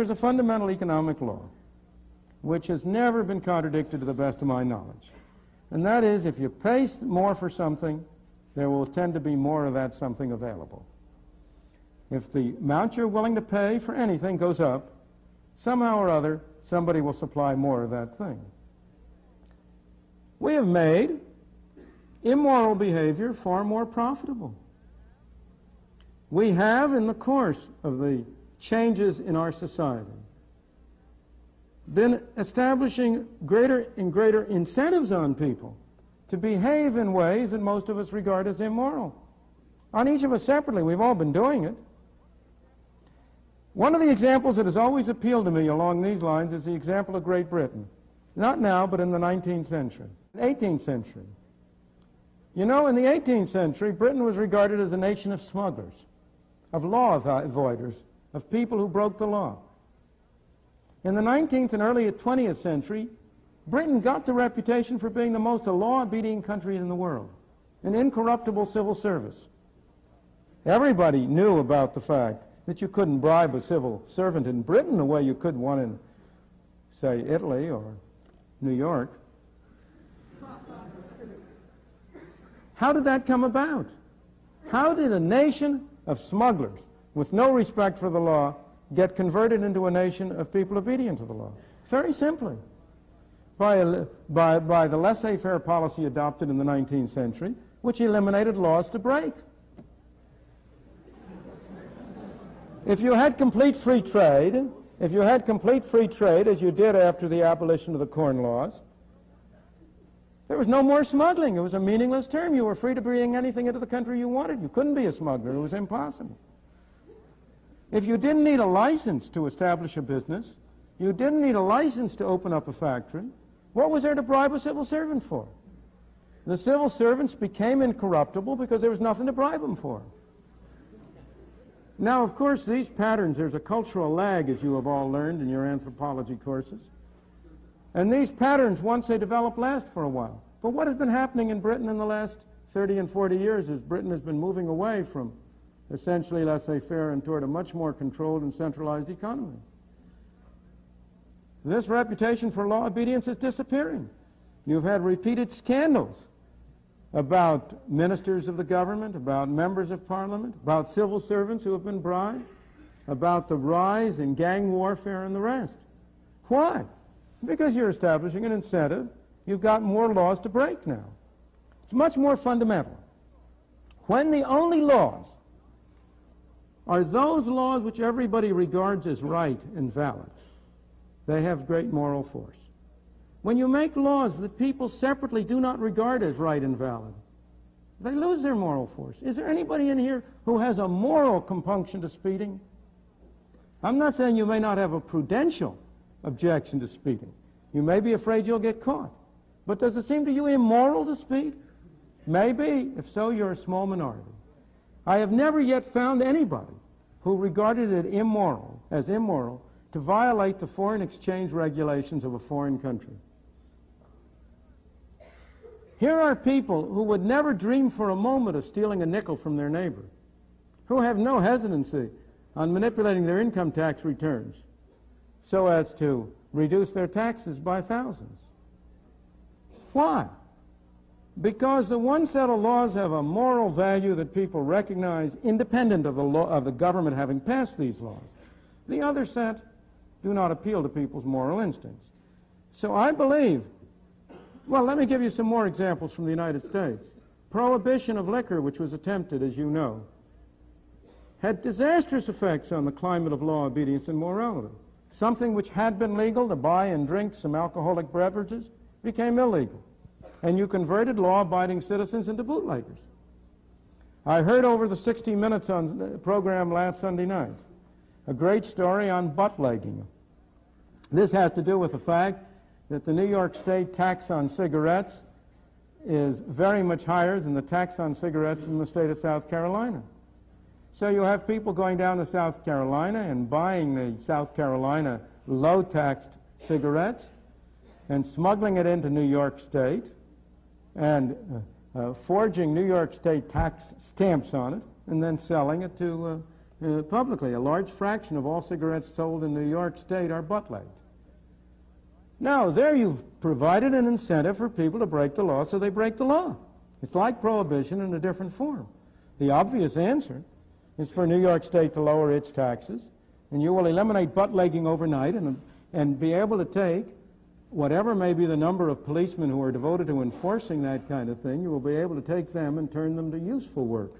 there's a fundamental economic law which has never been contradicted to the best of my knowledge. And that is, if you pay more for something, there will tend to be more of that something available. If the amount you're willing to pay for anything goes up, somehow or other, somebody will supply more of that thing. We have made immoral behavior far more profitable. We have, in the course of the changes in our society, been establishing greater and greater incentives on people to behave in ways that most of us regard as immoral. On each of us separately, we've all been doing it. One of the examples that has always appealed to me along these lines is the example of Great Britain. Not now, but in the 19th century, 18th century. You know, in the 18th century, Britain was regarded as a nation of smugglers, of law avoiders, of people who broke the law. In the 19th and early 20th century, Britain got the reputation for being the most law-abiding country in the world, an incorruptible civil service. Everybody knew about the fact that you couldn't bribe a civil servant in Britain the way you could one in, say, Italy or New York. How did that come about? How did a nation of smugglers with no respect for the law get converted into a nation of people obedient to the law? Very simply, by the laissez-faire policy adopted in the 19th century, which eliminated laws to break. If you had complete free trade, as you did after the abolition of the Corn Laws, there was no more smuggling. It was a meaningless term. You were free to bring anything into the country you wanted. You couldn't be a smuggler. It was impossible. If you didn't need a license to establish a business, you didn't need a license to open up a factory, what was there to bribe a civil servant for? The civil servants became incorruptible because there was nothing to bribe them for. Now, of course, these patterns, there's a cultural lag, as you have all learned in your anthropology courses. And these patterns, once they develop, last for a while. But what has been happening in Britain in the last 30 and 40 years is Britain has been moving away from essentially laissez-faire and toward a much more controlled and centralized economy. This reputation for law obedience is disappearing. You've had repeated scandals about ministers of the government, about members of parliament, about civil servants who have been bribed, about the rise in gang warfare and the rest. Why? Because you're establishing an incentive. You've got more laws to break now. It's much more fundamental. When the only laws are those laws which everybody regards as right and valid, they have great moral force. When you make laws that people separately do not regard as right and valid, they lose their moral force. Is there anybody in here who has a moral compunction to speeding? I'm not saying you may not have a prudential objection to speeding. You may be afraid you'll get caught. But does it seem to you immoral to speed? Maybe. If so, you're a small minority. I have never yet found anybody who regarded it as immoral, to violate the foreign exchange regulations of a foreign country. Here are people who would never dream for a moment of stealing a nickel from their neighbor, who have no hesitancy on manipulating their income tax returns so as to reduce their taxes by thousands. Why? Because the one set of laws have a moral value that people recognize independent of the law of the government having passed these laws. The other set do not appeal to people's moral instincts. So I believe, well, let me give you some more examples from the United States. Prohibition of liquor, which was attempted, as you know, had disastrous effects on the climate of law, obedience, and morality. Something which had been legal, to buy and drink some alcoholic beverages, became illegal. And you converted law-abiding citizens into bootleggers. I heard over the 60 Minutes program last Sunday night a great story on butt-legging. This has to do with the fact that the New York State tax on cigarettes is very much higher than the tax on cigarettes in the state of South Carolina. So you have people going down to South Carolina and buying the South Carolina low-taxed cigarettes and smuggling it into New York State and forging New York State tax stamps on it and then selling it to publicly. A large fraction of all cigarettes sold in New York State are butt-legged. Now, there you've provided an incentive for people to break the law, so they break the law. It's like prohibition in a different form. The obvious answer is for New York State to lower its taxes, and you will eliminate butt-legging overnight and be able to take whatever may be the number of policemen who are devoted to enforcing that kind of thing, you will be able to take them and turn them to useful work.